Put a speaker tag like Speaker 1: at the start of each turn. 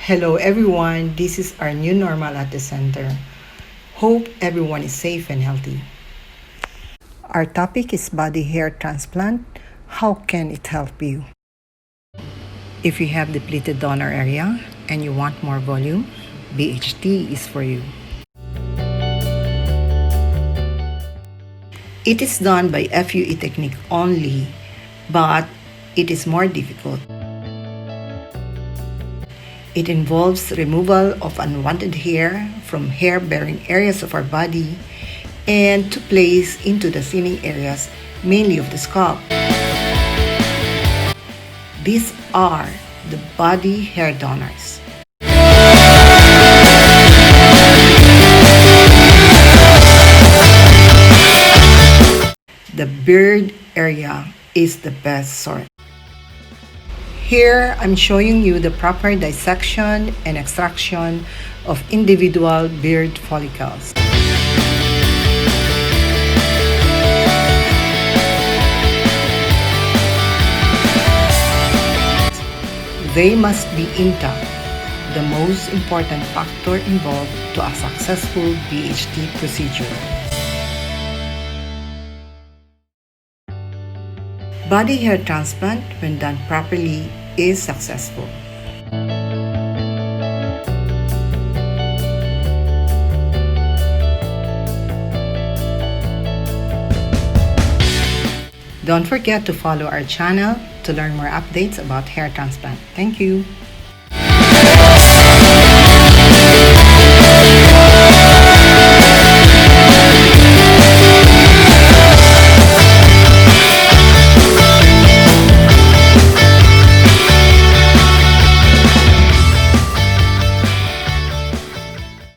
Speaker 1: Hello everyone, this is our new normal at the center. Hope everyone is safe and healthy. Our topic is body hair transplant. How can it help you? If you have depleted donor area and you want more volume, BHT is for you. It is done by FUE technique only, but it is more difficult. It involves removal of unwanted hair from hair-bearing areas of our body and to place into the thinning areas, mainly of the scalp. These are the body hair donors. The beard area is the best sort. Here, I'm showing you the proper dissection and extraction of individual beard follicles. They must be intact, the most important factor involved to a successful BHT procedure. Body hair transplant, when done properly, is successful. Don't forget to follow our channel to learn more updates about hair transplant. Thank you.